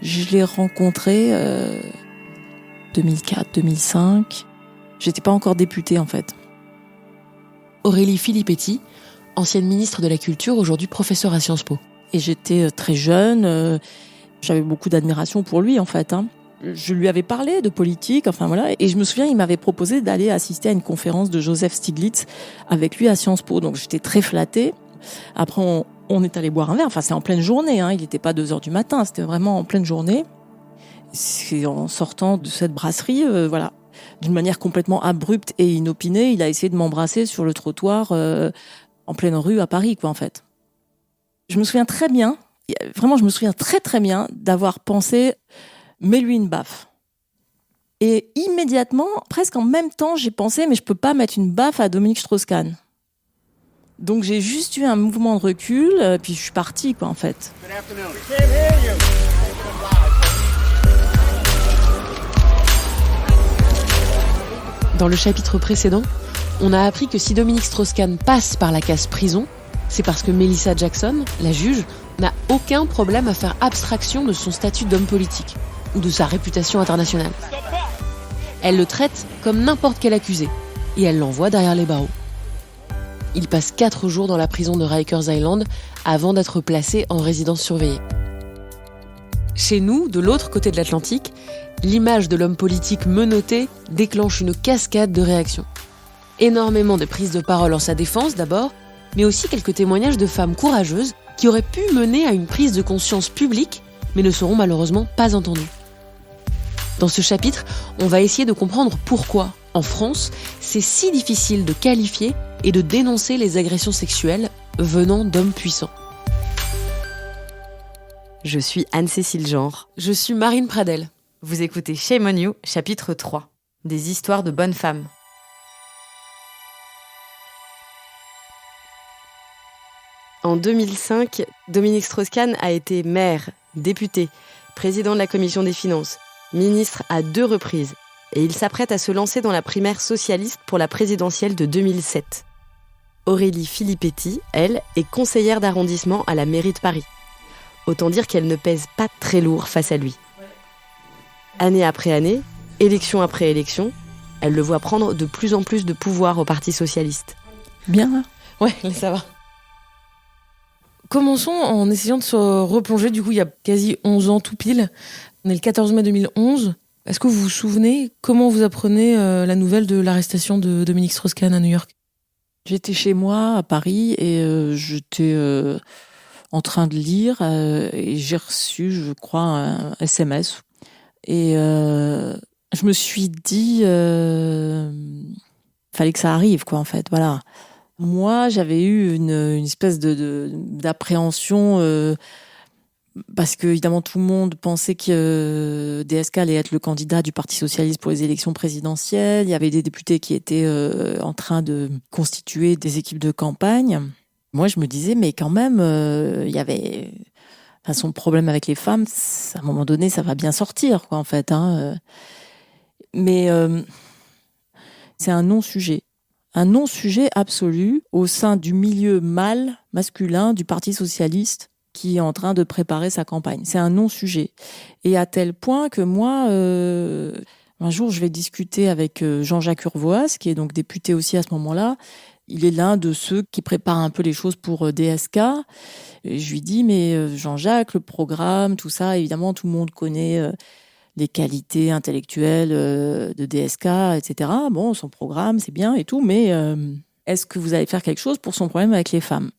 Je l'ai rencontré 2004, 2005. J'étais pas encore députée en fait. Aurélie Filippetti, ancienne ministre de la Culture, aujourd'hui professeure à Sciences Po. Et j'étais très jeune, j'avais beaucoup d'admiration pour lui en fait. Je lui avais parlé de politique, enfin voilà, et je me souviens, il m'avait proposé d'aller assister à une conférence de Joseph Stiglitz avec lui à Sciences Po, donc j'étais très flattée. Après, on est allé boire un verre, enfin c'est en pleine journée, il n'était pas 2h du matin, c'était vraiment en pleine journée. C'est en sortant de cette brasserie, voilà, d'une manière complètement abrupte et inopinée, il a essayé de m'embrasser sur le trottoir en pleine rue à Paris, quoi, en fait. Je me souviens très bien, vraiment je me souviens très très bien d'avoir pensé « mets-lui une baffe ». Et immédiatement, presque en même temps, j'ai pensé « mais je peux pas mettre une baffe à Dominique Strauss-Kahn ». Donc j'ai juste eu un mouvement de recul, puis je suis partie, quoi, en fait. Dans le chapitre précédent, on a appris que si Dominique Strauss-Kahn passe par la case prison, c'est parce que Melissa Jackson, la juge, n'a aucun problème à faire abstraction de son statut d'homme politique ou de sa réputation internationale. Elle le traite comme n'importe quel accusé et elle l'envoie derrière les barreaux. Il passe 4 jours dans la prison de Rikers Island avant d'être placé en résidence surveillée. Chez nous, de l'autre côté de l'Atlantique, l'image de l'homme politique menotté déclenche une cascade de réactions. Énormément de prises de parole en sa défense d'abord, mais aussi quelques témoignages de femmes courageuses qui auraient pu mener à une prise de conscience publique, mais ne seront malheureusement pas entendues. Dans ce chapitre, on va essayer de comprendre pourquoi, en France, c'est si difficile de qualifier et de dénoncer les agressions sexuelles venant d'hommes puissants. Je suis Anne-Cécile Genre. Je suis Marine Pradel. Vous écoutez Shame on You, chapitre 3. Des histoires de bonnes femmes. En 2005, Dominique Strauss-Kahn a été maire, député, président de la commission des finances, ministre à 2 reprises, et il s'apprête à se lancer dans la primaire socialiste pour la présidentielle de 2007. Aurélie Filippetti, elle, est conseillère d'arrondissement à la mairie de Paris. Autant dire qu'elle ne pèse pas très lourd face à lui. Année après année, élection après élection, elle le voit prendre de plus en plus de pouvoir au Parti socialiste. Bien, Ouais, ça va. Commençons en essayant de se replonger, du coup, il y a quasi 11 ans tout pile. On est le 14 mai 2011. Est-ce que vous vous souvenez comment vous apprenez la nouvelle de l'arrestation de Dominique Strauss-Kahn à New York ? J'étais chez moi à Paris et j'étais en train de lire et j'ai reçu, je crois, un SMS. Et je me suis dit, fallait que ça arrive, quoi, en fait, voilà. Moi, j'avais eu une espèce d'appréhension parce que, évidemment, tout le monde pensait que DSK allait être le candidat du Parti socialiste pour les élections présidentielles. Il y avait des députés qui étaient en train de constituer des équipes de campagne. Moi, je me disais, mais quand même, il y avait... Enfin, son problème avec les femmes, à un moment donné, ça va bien sortir, quoi, en fait. Mais c'est un non-sujet. Un non-sujet absolu au sein du milieu mâle, masculin, du Parti socialiste qui est en train de préparer sa campagne. C'est un non-sujet. Et à tel point que moi, un jour, je vais discuter avec Jean-Jacques Urvoas, qui est donc député aussi à ce moment-là. Il est l'un de ceux qui préparent un peu les choses pour DSK. Et je lui dis, mais Jean-Jacques, le programme, tout ça, évidemment, tout le monde connaît les qualités intellectuelles de DSK, etc. Bon, son programme, c'est bien et tout, mais est-ce que vous allez faire quelque chose pour son problème avec les femmes ?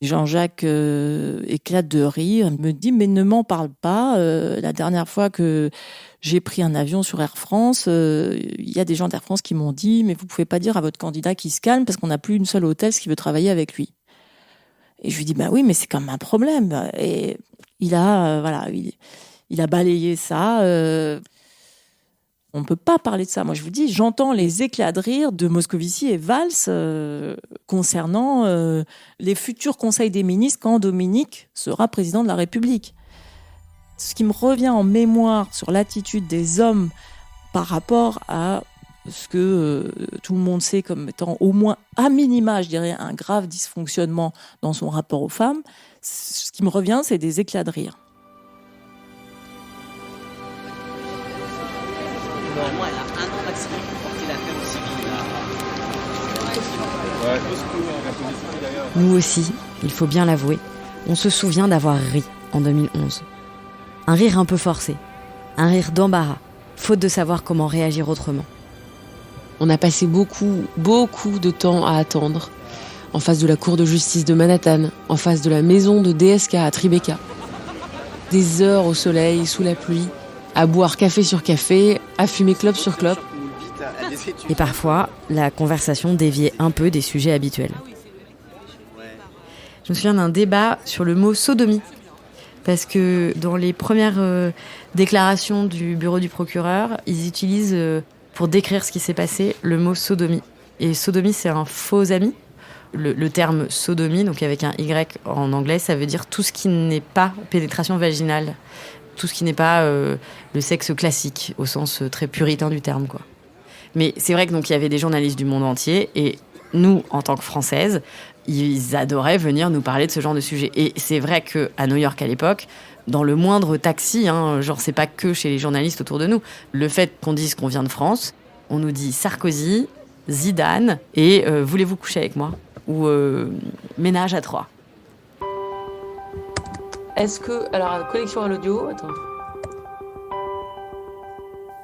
Jean-Jacques éclate de rire, il me dit, mais ne m'en parle pas. La dernière fois que j'ai pris un avion sur Air France, il y a des gens d'Air France qui m'ont dit, mais vous pouvez pas dire à votre candidat qu'il se calme parce qu'on n'a plus une seule hôtesse qui veut travailler avec lui. Et je lui dis, bah oui, mais c'est quand même un problème. Et il a, il a balayé ça. On ne peut pas parler de ça. Moi, je vous dis, j'entends les éclats de rire de Moscovici et Valls concernant les futurs conseils des ministres quand Dominique sera président de la République. Ce qui me revient en mémoire sur l'attitude des hommes par rapport à ce que tout le monde sait comme étant au moins à minima, je dirais, un grave dysfonctionnement dans son rapport aux femmes, ce qui me revient, c'est des éclats de rire. aussi, il faut bien l'avouer, on se souvient d'avoir ri en 2011. Un rire un peu forcé, un rire d'embarras, faute de savoir comment réagir autrement. On a passé beaucoup de temps à attendre, en face de la cour de justice de Manhattan, en face de la maison de DSK à Tribeca. Des heures au soleil, sous la pluie, à boire café sur café, à fumer clope sur clope. Et parfois, la conversation déviait un peu des sujets habituels. Je me souviens d'un débat sur le mot sodomie. Parce que dans les premières déclarations du bureau du procureur, ils utilisent, pour décrire ce qui s'est passé, le mot sodomie. Et sodomie, c'est un faux ami. Le terme sodomie, donc avec un Y en anglais, ça veut dire tout ce qui n'est pas pénétration vaginale. Tout ce qui n'est pas le sexe classique, au sens très puritain du terme, quoi. Mais c'est vrai que donc il y avait des journalistes du monde entier, et nous, en tant que Françaises, ils adoraient venir nous parler de ce genre de sujet. Et c'est vrai qu'à New York à l'époque, dans le moindre taxi, genre c'est pas que chez les journalistes autour de nous, le fait qu'on dise qu'on vient de France, on nous dit Sarkozy, Zidane et voulez-vous coucher avec moi ? Ou ménage à 3. Est-ce que... Alors, connexion à l'audio, attends.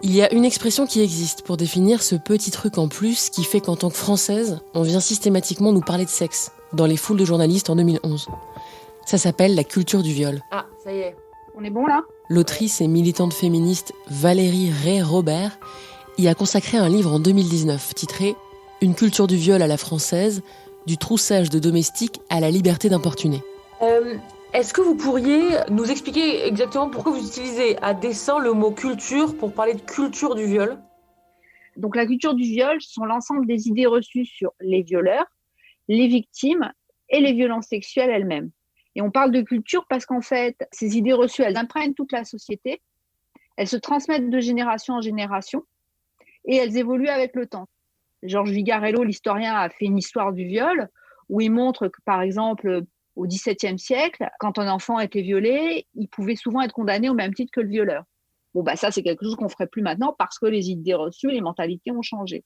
Il y a une expression qui existe pour définir ce petit truc en plus qui fait qu'en tant que Française, on vient systématiquement nous parler de sexe dans les foules de journalistes en 2011. Ça s'appelle la culture du viol. Ah, ça y est. On est bon là ? L'autrice et militante féministe Valérie Ray-Robert y a consacré un livre en 2019 titré « Une culture du viol à la française, du troussage de domestiques à la liberté d'importuner ». Est-ce que vous pourriez nous expliquer exactement pourquoi vous utilisez à dessein le mot culture pour parler de culture du viol ? Donc la culture du viol, ce sont l'ensemble des idées reçues sur les violeurs, les victimes et les violences sexuelles elles-mêmes. Et on parle de culture parce qu'en fait, ces idées reçues, elles imprègnent toute la société, elles se transmettent de génération en génération et elles évoluent avec le temps. Georges Vigarello, l'historien, a fait une histoire du viol où il montre que, par exemple, au XVIIe siècle, quand un enfant était violé, il pouvait souvent être condamné au même titre que le violeur. Bon, ça, c'est quelque chose qu'on ne ferait plus maintenant parce que les idées reçues, les mentalités ont changé.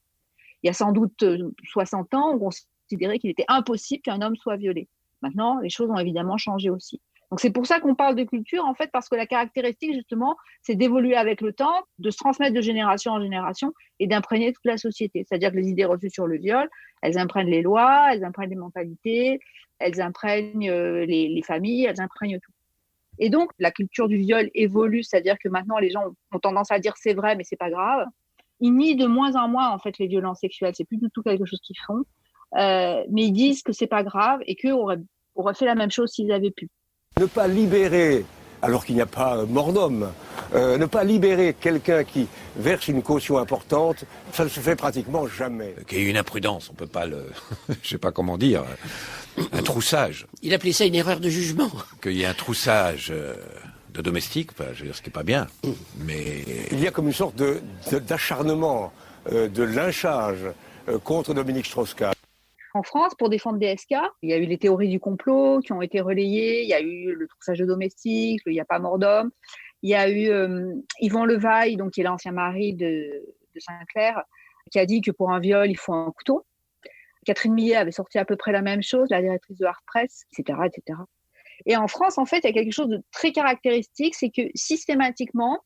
Il y a sans doute 60 ans, on considérait qu'il était impossible qu'un homme soit violé. Maintenant, les choses ont évidemment changé aussi. Donc, c'est pour ça qu'on parle de culture, en fait, parce que la caractéristique, justement, c'est d'évoluer avec le temps, de se transmettre de génération en génération et d'imprégner toute la société. C'est-à-dire que les idées reçues sur le viol, elles imprègnent les lois, elles imprègnent les mentalités, elles imprègnent les familles, elles imprègnent tout. Et donc, la culture du viol évolue, c'est-à-dire que maintenant, les gens ont tendance à dire c'est vrai, mais c'est pas grave. Ils nient de moins en moins, en fait, les violences sexuelles. C'est plus du tout quelque chose qu'ils font. Mais ils disent que c'est pas grave et qu'eux auraient fait la même chose s'ils avaient pu. Ne pas libérer, alors qu'il n'y a pas mort d'homme, ne pas libérer quelqu'un qui verse une caution importante, ça ne se fait pratiquement jamais. Qu'il y ait une imprudence, on peut pas le... je sais pas comment dire, un troussage. Il appelait ça une erreur de jugement. Qu'il y ait un troussage de domestiques, je veux dire, ce qui n'est pas bien, mais... Il y a comme une sorte d'acharnement, de lynchage contre Dominique Strauss-Kahn. En France, pour défendre DSK, il y a eu les théories du complot qui ont été relayées, il y a eu le troussage de domestiques, il n'y a pas mort d'homme, il y a eu Yvan Levaille, donc, qui est l'ancien mari de Sinclair, qui a dit que pour un viol, il faut un couteau. Catherine Millet avait sorti à peu près la même chose, la directrice de Art Press, etc., etc. Et en France, en fait, il y a quelque chose de très caractéristique, c'est que systématiquement,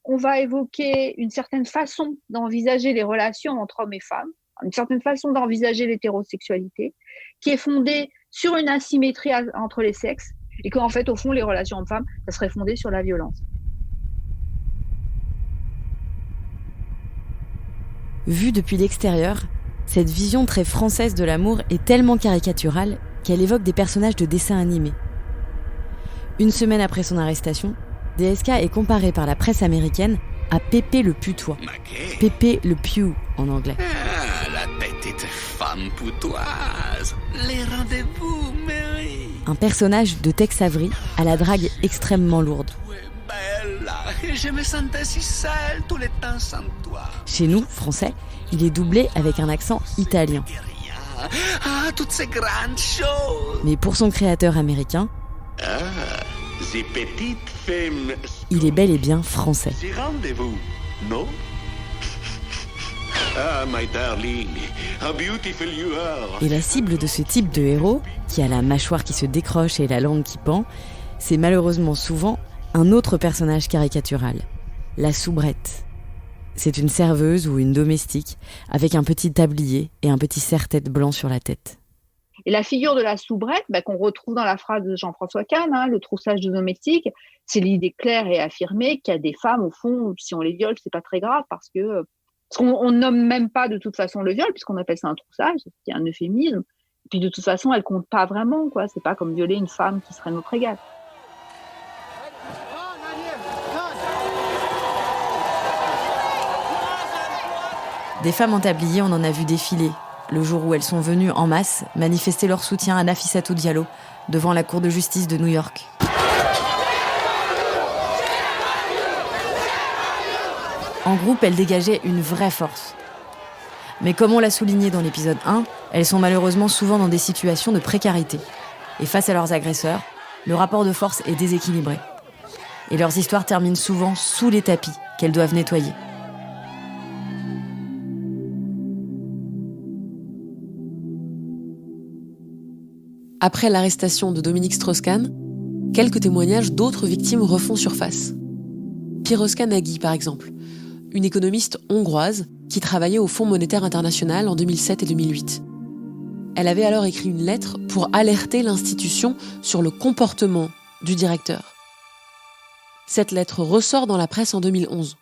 on va évoquer une certaine façon d'envisager les relations entre hommes et femmes, une certaine façon d'envisager l'hétérosexualité, qui est fondée sur une asymétrie entre les sexes, et qu'en fait, au fond, les relations hommes-femmes, ça serait fondé sur la violence. Vue depuis l'extérieur, cette vision très française de l'amour est tellement caricaturale qu'elle évoque des personnages de dessins animés. Une semaine après son arrestation, DSK est comparé par la presse américaine à Pépé le putois. Pépé le Pew en anglais. Ah, la petite femme putoise. Les rendez-vous, Mary. Un personnage de Tex Avery à la drague extrêmement lourde. Je me sentais si seule tout le temps sans toi. Chez nous, français, il est doublé avec un accent italien. Ah, toutes ces grandes choses. Mais pour son créateur américain, ces petites femmes. Il est bel et bien français. Ces rendez-vous, non? Ah, my darling, how beautiful you are. Et la cible de ce type de héros, qui a la mâchoire qui se décroche et la langue qui pend, c'est malheureusement souvent un autre personnage caricatural, la soubrette. C'est une serveuse ou une domestique avec un petit tablier et un petit serre-tête blanc sur la tête. Et la figure de la soubrette, qu'on retrouve dans la phrase de Jean-François Kahn, le troussage de domestique, c'est l'idée claire et affirmée qu'il y a des femmes, au fond, si on les viole, c'est pas très grave parce qu'on nomme même pas de toute façon le viol, puisqu'on appelle ça un troussage, qui est un euphémisme. Et puis de toute façon, elle compte pas vraiment, quoi. C'est pas comme violer une femme qui serait notre égale. Des femmes en tablier, on en a vu défiler, le jour où elles sont venues en masse manifester leur soutien à Nafissatou Diallo devant la cour de justice de New York. En groupe, elles dégageaient une vraie force. Mais comme on l'a souligné dans l'épisode 1, elles sont malheureusement souvent dans des situations de précarité. Et face à leurs agresseurs, le rapport de force est déséquilibré. Et leurs histoires terminent souvent sous les tapis qu'elles doivent nettoyer. Après l'arrestation de Dominique Strauss-Kahn, quelques témoignages d'autres victimes refont surface. Piroska Nagy, par exemple, une économiste hongroise qui travaillait au Fonds monétaire international en 2007 et 2008. Elle avait alors écrit une lettre pour alerter l'institution sur le comportement du directeur. Cette lettre ressort dans la presse en 2011.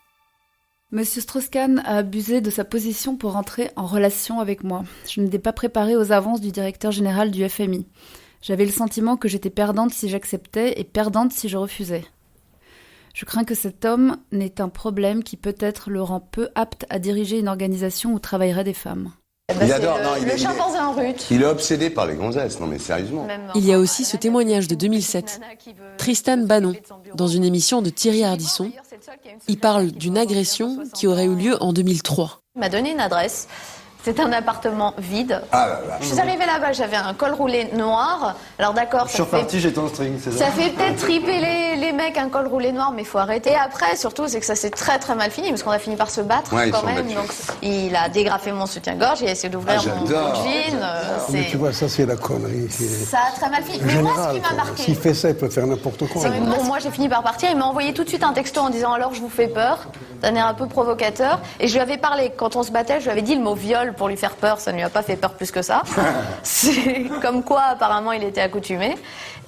Monsieur Strauss-Kahn a abusé de sa position pour entrer en relation avec moi. Je n'étais pas préparée aux avances du directeur général du FMI. J'avais le sentiment que j'étais perdante si j'acceptais et perdante si je refusais. Je crains que cet homme n'ait un problème qui peut-être le rend peu apte à diriger une organisation où travailleraient des femmes. Il adore, le chimpanzé en rut. Il est obsédé par les gonzesses, non mais sérieusement. Il y a aussi ce témoignage de 2007. Tristan Banon, dans une émission de Thierry Ardisson, il parle d'une agression qui aurait eu lieu en 2003. Il m'a donné une adresse. C'est un appartement vide. Ah là là. Je suis arrivée là-bas, j'avais un col roulé noir. Alors d'accord, je suis reparti, j'étais en string, c'est ça. Ça fait peut-être triper les mecs un col roulé noir, mais il faut arrêter. Et après, surtout, c'est que ça s'est très très mal fini, parce qu'on a fini par se battre quand même. Donc, il a dégrafé mon soutien-gorge, il a essayé d'ouvrir mon jean. Mais tu vois, ça c'est la connerie. Ça a très mal fini. Mais moi, ce qui m'a marqué... S'il fait ça, il peut faire n'importe quoi. Bon, moi, j'ai fini par partir. Il m'a envoyé tout de suite un texto en disant « Alors, je vous fais peur », d'un air un peu provocateur. Et je lui avais parlé, quand on se battait, je lui avais dit le mot viol pour lui faire peur. Ça ne lui a pas fait peur plus que ça. C'est comme quoi, apparemment, il était accoutumé.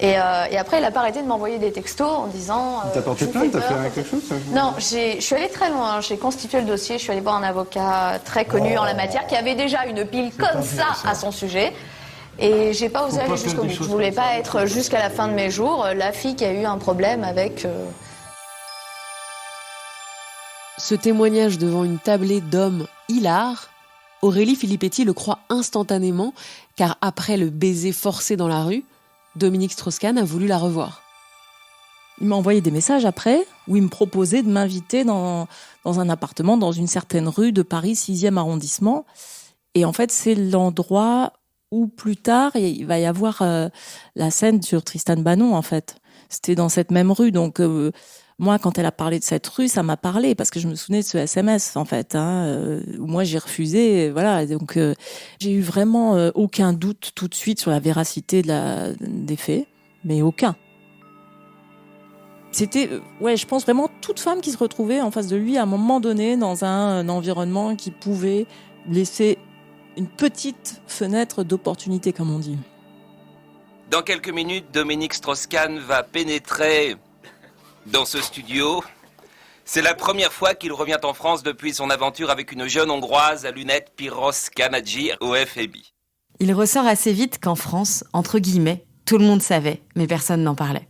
Et après, il n'a pas arrêté de m'envoyer des textos en disant... T'as porté plainte? T'as fait quelque chose? Non, je suis allée très loin. J'ai constitué le dossier. Je suis allée voir un avocat très connu en la matière qui avait déjà une pile comme ça à son sujet. Et j'ai pas osé aller jusqu'au bout. Je voulais pas être jusqu'à la fin de mes jours la fille qui a eu un problème avec... Ce témoignage devant une tablée d'hommes hilares, Aurélie Filippetti le croit instantanément, car après le baiser forcé dans la rue, Dominique Strauss-Kahn a voulu la revoir. Il m'a envoyé des messages après, où il me proposait de m'inviter dans un appartement dans une certaine rue de Paris, 6e arrondissement. Et en fait, c'est l'endroit où plus tard, il va y avoir la scène sur Tristan Banon, en fait. C'était dans cette même rue, donc... moi, quand elle a parlé de cette rue, ça m'a parlé parce que je me souvenais de ce SMS, en fait. Où moi, j'ai refusé, voilà. Donc, j'ai eu vraiment aucun doute tout de suite sur la véracité des faits, mais aucun. C'était, je pense vraiment toute femme qui se retrouvait en face de lui à un moment donné dans un environnement qui pouvait laisser une petite fenêtre d'opportunité, comme on dit. Dans quelques minutes, Dominique Strauss-Kahn va pénétrer dans ce studio. C'est la première fois qu'il revient en France depuis son aventure avec une jeune Hongroise à lunettes, Piroska Nagy, au FMI. Il ressort assez vite qu'en France, entre guillemets, tout le monde savait, mais personne n'en parlait.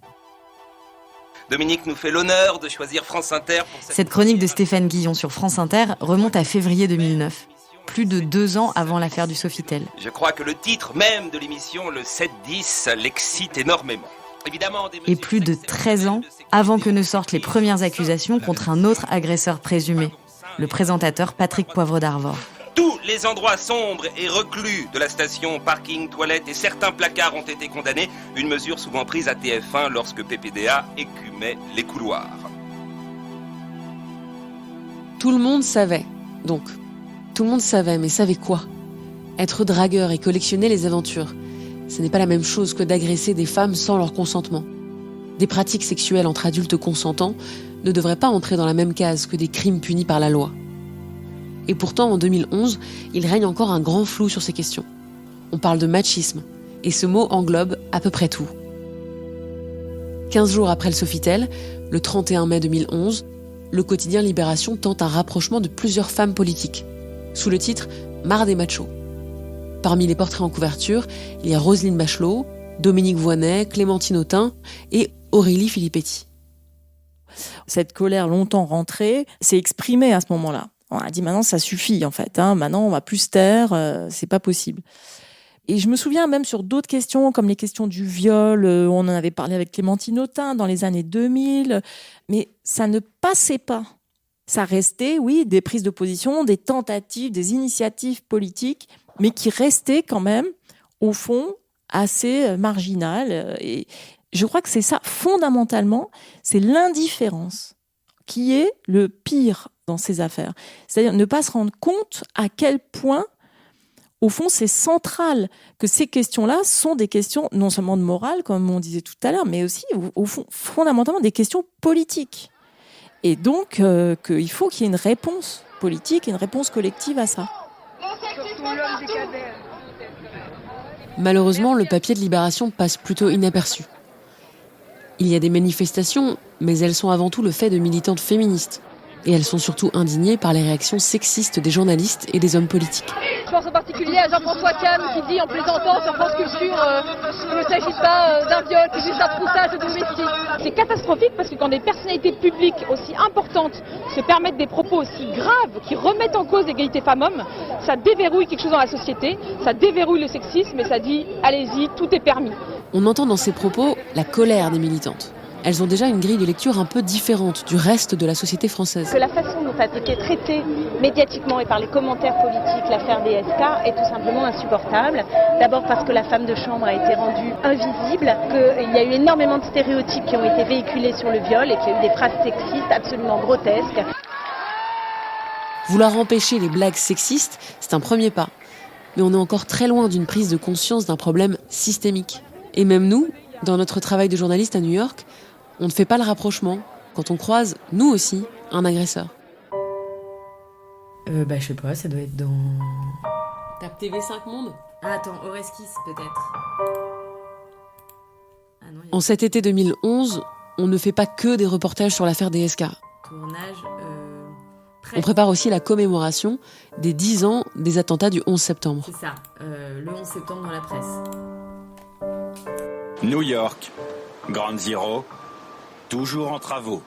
Dominique nous fait l'honneur de choisir France Inter pour cette chronique de Stéphane Guillon sur France Inter remonte à février 2009, plus de 2 ans avant l'affaire du Sofitel. Je crois que le titre même de l'émission, le 7-10, l'excite énormément. Et plus de 13 ans avant que ne sortent les premières accusations contre un autre agresseur présumé, le présentateur Patrick Poivre d'Arvor. Tous les endroits sombres et reclus de la station, parking, toilettes et certains placards ont été condamnés, une mesure souvent prise à TF1 lorsque PPDA écumait les couloirs. Tout le monde savait, donc. Tout le monde savait, mais savait quoi ? Être dragueur et collectionner les aventures, ce n'est pas la même chose que d'agresser des femmes sans leur consentement. Des pratiques sexuelles entre adultes consentants ne devraient pas entrer dans la même case que des crimes punis par la loi. Et pourtant, en 2011, il règne encore un grand flou sur ces questions. On parle de machisme, et ce mot englobe à peu près tout. 15 jours après le Sofitel, le 31 mai 2011, le quotidien Libération tente un rapprochement de plusieurs femmes politiques, sous le titre « Marre des machos ». Parmi les portraits en couverture, il y a Roselyne Bachelot, Dominique Voynet, Clémentine Autain et Aurélie Filippetti. Cette colère longtemps rentrée s'est exprimée à ce moment-là. On a dit maintenant ça suffit en fait, maintenant on va plus se taire, c'est pas possible. Et je me souviens même sur d'autres questions, comme les questions du viol, on en avait parlé avec Clémentine Autain dans les années 2000, mais ça ne passait pas. Ça restait, oui, des prises de position, des tentatives, des initiatives politiques, mais qui restaient quand même, au fond, assez marginales. Et je crois que c'est ça, fondamentalement, c'est l'indifférence qui est le pire dans ces affaires. C'est-à-dire ne pas se rendre compte à quel point, au fond, c'est central que ces questions-là sont des questions non seulement de morale, comme on disait tout à l'heure, mais aussi, au fond, fondamentalement, des questions politiques. Et donc, il faut qu'il y ait une réponse politique et une réponse collective à ça. Malheureusement, le papier de Libération passe plutôt inaperçu. Il y a des manifestations, mais elles sont avant tout le fait de militantes féministes. Et elles sont surtout indignées par les réactions sexistes des journalistes et des hommes politiques. Je pense en particulier à Jean-François Cam qui dit en plaisantant sur France Culture qu'il ne s'agit pas d'un viol, c'est juste d'un poussage de domestique. C'est catastrophique parce que quand des personnalités publiques aussi importantes se permettent des propos aussi graves qui remettent en cause l'égalité femmes-hommes, ça déverrouille quelque chose dans la société, ça déverrouille le sexisme et ça dit allez-y, tout est permis. On entend dans ces propos la colère des militantes. Elles ont déjà une grille de lecture un peu différente du reste de la société française. Que la façon dont a été traitée médiatiquement et par les commentaires politiques l'affaire DSK est tout simplement insupportable. D'abord parce que la femme de chambre a été rendue invisible, qu'il y a eu énormément de stéréotypes qui ont été véhiculés sur le viol et qu'il y a eu des phrases sexistes absolument grotesques. Vouloir empêcher les blagues sexistes, c'est un premier pas. Mais on est encore très loin d'une prise de conscience d'un problème systémique. Et même nous, dans notre travail de journaliste à New York, on ne fait pas le rapprochement quand on croise, nous aussi, un agresseur. Je sais pas, ça doit être dans... Tape TV5 Monde ? Ah, attends, Oreskis peut-être. Ah, non, en cet été 2011, on ne fait pas que des reportages sur l'affaire DSK. Tournage... On prépare aussi la commémoration des 10 ans des attentats du 11 septembre. C'est ça, le 11 septembre dans la presse. New York, Ground Zero, toujours en travaux.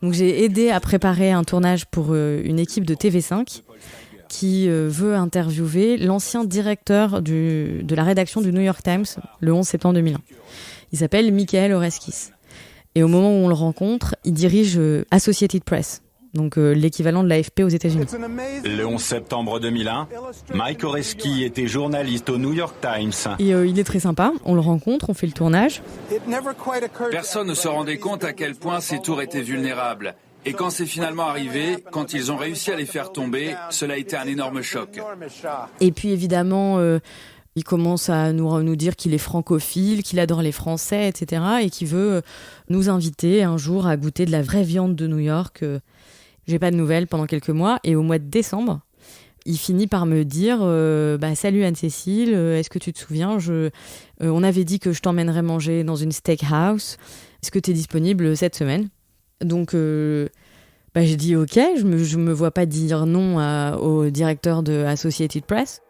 Donc j'ai aidé à préparer un tournage pour une équipe de TV5 qui veut interviewer l'ancien directeur de la rédaction du New York Times le 11 septembre 2001. Il s'appelle Michael Oreskis. Et au moment où on le rencontre, il dirige Associated Press, donc l'équivalent de l'AFP aux États-Unis. Le 11 septembre 2001, Mike Oresky était journaliste au New York Times. Et il est très sympa, on le rencontre, on fait le tournage. Personne ne se rendait compte à quel point ces tours étaient vulnérables. Et quand c'est finalement arrivé, quand ils ont réussi à les faire tomber, cela a été un énorme choc. Et puis évidemment, il commence à nous dire qu'il est francophile, qu'il adore les Français, etc. Et qu'il veut nous inviter un jour à goûter de la vraie viande de New York. J'ai pas de nouvelles pendant quelques mois. Et au mois de décembre, il finit par me dire salut Anne-Cécile, est-ce que tu te souviens, on avait dit que je t'emmènerais manger dans une steakhouse. Est-ce que tu es disponible cette semaine ? Donc j'ai dit ok, je me vois pas dire non au directeur de Associated Press.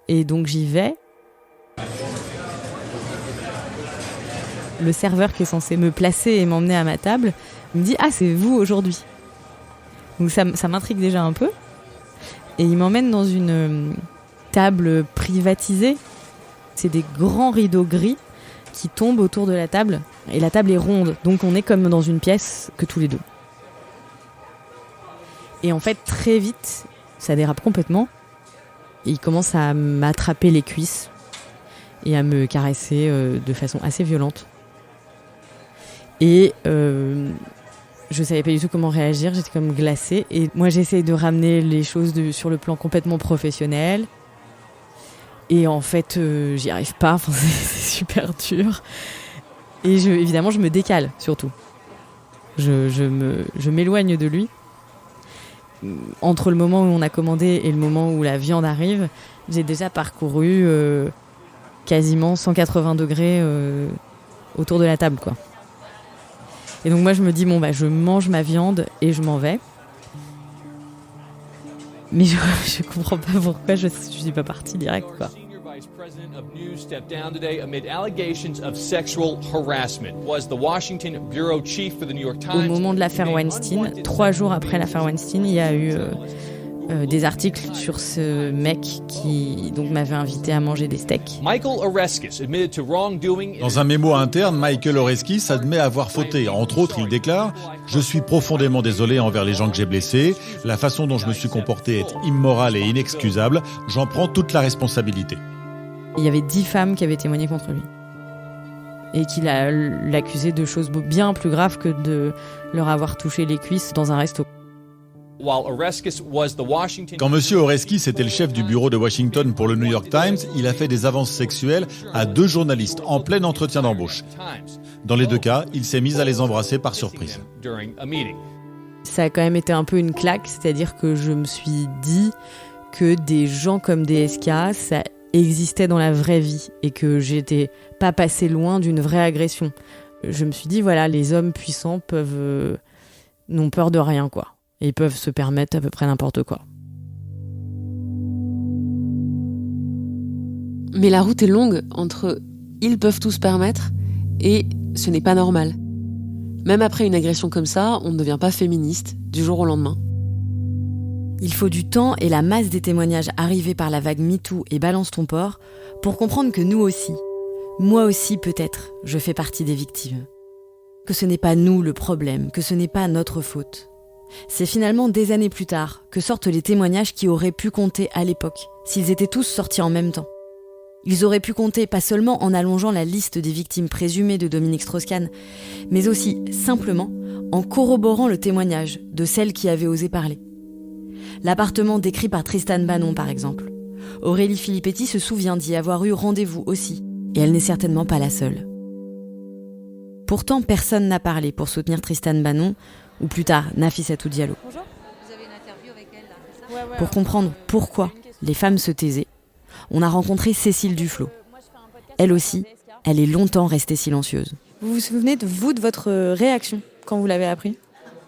Et donc j'y vais. Le serveur qui est censé me placer et m'emmener à ma table me dit « Ah, c'est vous aujourd'hui !» Donc ça m'intrigue déjà un peu. Et il m'emmène dans une table privatisée. C'est des grands rideaux gris qui tombent autour de la table. Et la table est ronde, donc on est comme dans une pièce que tous les deux. Et en fait, très vite, ça dérape complètement. Et il commence à m'attraper les cuisses et à me caresser de façon assez violente. Et Je savais pas du tout comment réagir, j'étais comme glacée. Et moi, j'essaye de ramener les choses sur le plan complètement professionnel. Et en fait, j'y arrive pas, enfin, c'est super dur. Et évidemment, je me décale, surtout. Je m'éloigne de lui. Entre le moment où on a commandé et le moment où la viande arrive, j'ai déjà parcouru quasiment 180 degrés autour de la table, quoi. Et donc moi, je me dis, je mange ma viande et je m'en vais. Mais je comprends pas pourquoi je suis pas partie direct, quoi. Au moment de l'affaire Weinstein, 3 jours après l'affaire Weinstein, il y a eu des articles sur ce mec qui donc m'avait invité à manger des steaks. Dans un mémo interne, Michael Oreskes admet avoir fauté. Entre autres, il déclare « Je suis profondément désolé envers les gens que j'ai blessés. La façon dont je me suis comporté est immorale et inexcusable. J'en prends toute la responsabilité. » Il y avait 10 femmes qui avaient témoigné contre lui. Et qu'il l'accusait de choses bien plus graves que de leur avoir touché les cuisses dans un resto. Quand M. Oreskes était le chef du bureau de Washington pour le New York Times, il a fait des avances sexuelles à 2 journalistes en plein entretien d'embauche. Dans les 2 cas, il s'est mis à les embrasser par surprise. Ça a quand même été un peu une claque, c'est-à-dire que je me suis dit que des gens comme DSK, ça existait dans la vraie vie et que j'étais pas passée loin d'une vraie agression. Je me suis dit, voilà, les hommes puissants n'ont peur de rien, quoi. Et ils peuvent se permettre à peu près n'importe quoi. Mais la route est longue entre « ils peuvent tout se permettre » et « ce n'est pas normal ». Même après une agression comme ça, on ne devient pas féministe du jour au lendemain. Il faut du temps et la masse des témoignages arrivés par la vague MeToo et Balance ton porc pour comprendre que nous aussi, moi aussi peut-être, je fais partie des victimes. Que ce n'est pas nous le problème, que ce n'est pas notre faute. C'est finalement des années plus tard que sortent les témoignages qui auraient pu compter à l'époque, s'ils étaient tous sortis en même temps. Ils auraient pu compter pas seulement en allongeant la liste des victimes présumées de Dominique Strauss-Kahn, mais aussi, simplement, en corroborant le témoignage de celles qui avaient osé parler. L'appartement décrit par Tristan Bannon, par exemple. Aurélie Filippetti se souvient d'y avoir eu rendez-vous aussi, et elle n'est certainement pas la seule. Pourtant, personne n'a parlé pour soutenir Tristan Bannon, ou plus tard Nafissatou Diallo. Bonjour, vous avez une interview avec elle là, c'est ça ? Pour comprendre pourquoi les femmes se taisaient, on a rencontré Cécile Duflot. Elle aussi, elle est longtemps restée silencieuse. Vous vous souvenez de votre réaction quand vous l'avez appris ?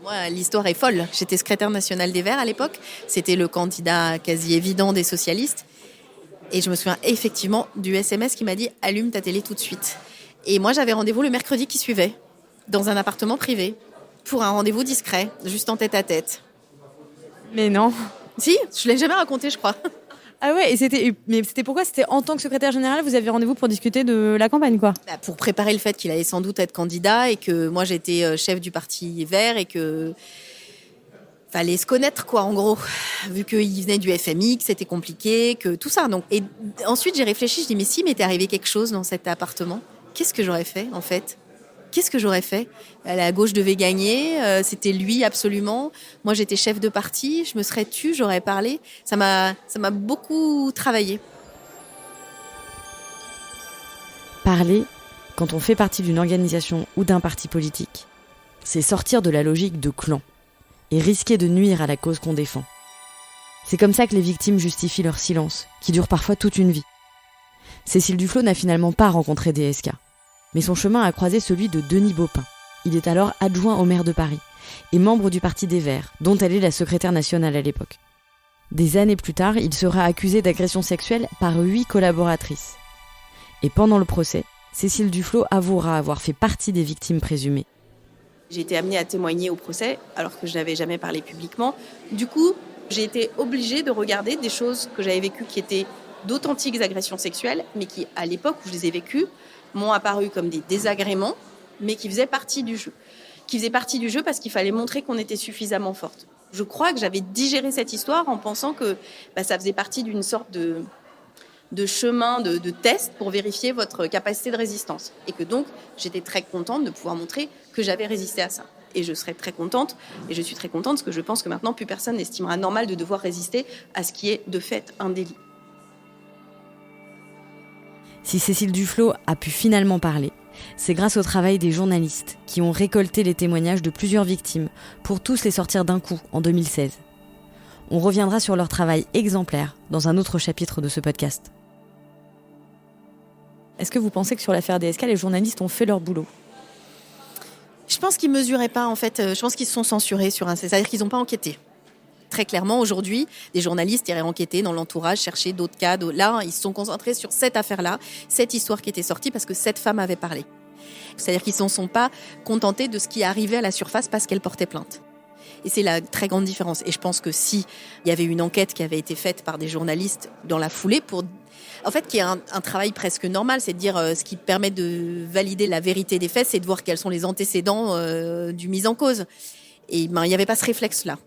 Moi, l'histoire est folle. J'étais secrétaire nationale des Verts à l'époque. C'était le candidat quasi évident des socialistes. Et je me souviens effectivement du SMS qui m'a dit « Allume ta télé tout de suite ». Et moi, j'avais rendez-vous le mercredi qui suivait, dans un appartement privé, pour un rendez-vous discret, juste en tête-à-tête. Mais non. Si, je ne l'ai jamais raconté, je crois. Ah ouais, mais c'était pourquoi ? C'était en tant que secrétaire général, vous aviez rendez-vous pour discuter de la campagne, quoi ? Pour préparer le fait qu'il allait sans doute être candidat et que moi j'étais chef du parti Vert et que fallait se connaître, quoi, en gros, vu qu'il venait du FMI, que c'était compliqué, que tout ça. Donc, et ensuite j'ai réfléchi, je dis mais si m'était arrivé quelque chose dans cet appartement, qu'est-ce que j'aurais fait en fait ? Qu'est-ce que j'aurais fait ? La gauche devait gagner, c'était lui absolument. Moi, j'étais chef de parti, je me serais tue, j'aurais parlé. Ça m'a beaucoup travaillé. Parler, quand on fait partie d'une organisation ou d'un parti politique, c'est sortir de la logique de clan et risquer de nuire à la cause qu'on défend. C'est comme ça que les victimes justifient leur silence, qui dure parfois toute une vie. Cécile Duflot n'a finalement pas rencontré DSK. Mais son chemin a croisé celui de Denis Baupin. Il est alors adjoint au maire de Paris et membre du Parti des Verts, dont elle est la secrétaire nationale à l'époque. Des années plus tard, il sera accusé d'agression sexuelle par 8 collaboratrices. Et pendant le procès, Cécile Duflot avouera avoir fait partie des victimes présumées. J'ai été amenée à témoigner au procès, alors que je n'avais jamais parlé publiquement. Du coup, j'ai été obligée de regarder des choses que j'avais vécues qui étaient d'authentiques agressions sexuelles, mais qui, à l'époque où je les ai vécues, m'ont apparu comme des désagréments, mais qui faisaient partie du jeu. Qui faisaient partie du jeu parce qu'il fallait montrer qu'on était suffisamment forte. Je crois que j'avais digéré cette histoire en pensant que ça faisait partie d'une sorte de chemin, de test pour vérifier votre capacité de résistance. Et que donc, j'étais très contente de pouvoir montrer que j'avais résisté à ça. et je serai très contente, et je suis très contente parce que je pense que maintenant, plus personne n'estimera normal de devoir résister à ce qui est de fait un délit. Si Cécile Duflot a pu finalement parler, c'est grâce au travail des journalistes qui ont récolté les témoignages de plusieurs victimes pour tous les sortir d'un coup en 2016. On reviendra sur leur travail exemplaire dans un autre chapitre de ce podcast. Est-ce que vous pensez que sur l'affaire DSK, les journalistes ont fait leur boulot ? Je pense qu'ils ne mesuraient pas, en fait. Je pense qu'ils se sont censurés sur un... C'est-à-dire qu'ils n'ont pas enquêté. Très clairement, aujourd'hui, des journalistes iraient enquêter dans l'entourage, chercher d'autres cas. Là, ils se sont concentrés sur cette affaire-là, cette histoire qui était sortie parce que cette femme avait parlé. C'est-à-dire qu'ils ne sont pas contentés de ce qui arrivait à la surface parce qu'elle portait plainte. Et c'est la très grande différence. Et je pense que si il y avait une enquête qui avait été faite par des journalistes dans la foulée pour... En fait, qui est un travail presque normal, c'est de dire ce qui permet de valider la vérité des faits, c'est de voir quels sont les antécédents du mis en cause. Et il n'y avait pas ce réflexe-là.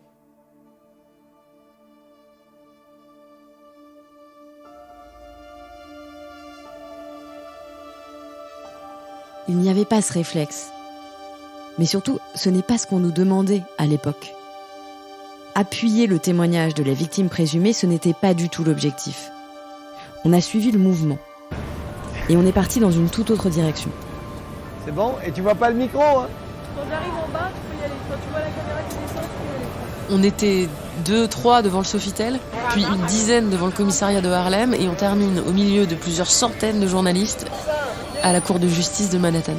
Il n'y avait pas ce réflexe. Mais surtout, ce n'est pas ce qu'on nous demandait à l'époque. Appuyer le témoignage de la victime présumée, ce n'était pas du tout l'objectif. On a suivi le mouvement. Et on est parti dans une toute autre direction. C'est bon ? Et tu vois pas le micro, hein ? Quand j'arrive en bas, tu peux y aller. Quand tu vois la caméra qui descend, tu peux y aller. On était 2-3 devant le Sofitel, puis une dizaine devant le commissariat de Harlem, et on termine au milieu de plusieurs centaines de journalistes à la cour de justice de Manhattan.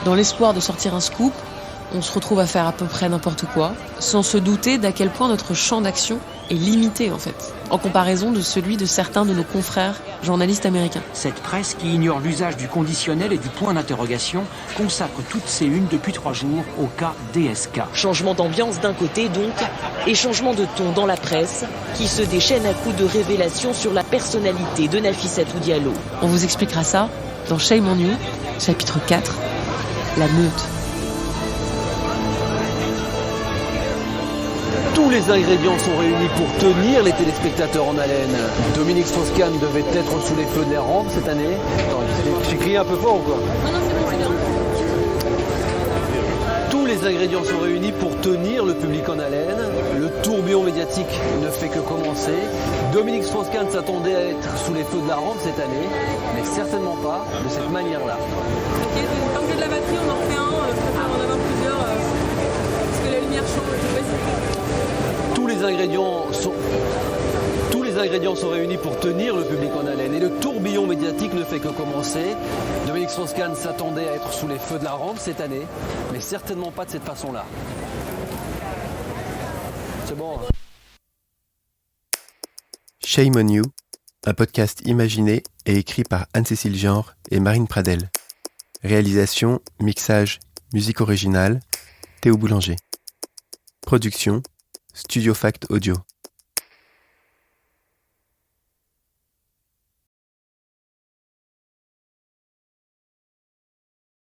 Dans l'espoir de sortir un scoop, on se retrouve à faire à peu près n'importe quoi, sans se douter d'à quel point notre champ d'action est limité en fait, en comparaison de celui de certains de nos confrères journalistes américains. Cette presse qui ignore l'usage du conditionnel et du point d'interrogation consacre toutes ses unes depuis 3 jours au cas DSK. Changement d'ambiance d'un côté donc, et changement de ton dans la presse, qui se déchaîne à coups de révélations sur la personnalité de Nafissatou Diallo. On vous expliquera ça dans Shame on You, chapitre 4, la meute. Tous les ingrédients sont réunis pour tenir les téléspectateurs en haleine. Dominique Strauss-Kahn devait être sous les feux de l'air rampe cette année. Attends, j'ai crié un peu fort ou quoi ? Tous les ingrédients sont réunis pour tenir le public en haleine. Le tourbillon médiatique ne fait que commencer. Dominique Strauss-Kahn s'attendait à être sous les feux de la rampe cette année, mais certainement pas de cette manière-là. Ok, tant que de la batterie, on en refait un. Je préfère en avoir plusieurs parce que la lumière change. Tous les ingrédients sont réunis pour tenir le public en haleine et le tourbillon médiatique ne fait que commencer. Dominique Strauss-Kahn s'attendait à être sous les feux de la rampe cette année, mais certainement pas de cette façon-là. C'est bon. Hein. Shame on You, un podcast imaginé et écrit par Anne-Cécile Genre et Marine Pradel. Réalisation, mixage, musique originale, Théo Boulanger. Production, Studio Fact Audio.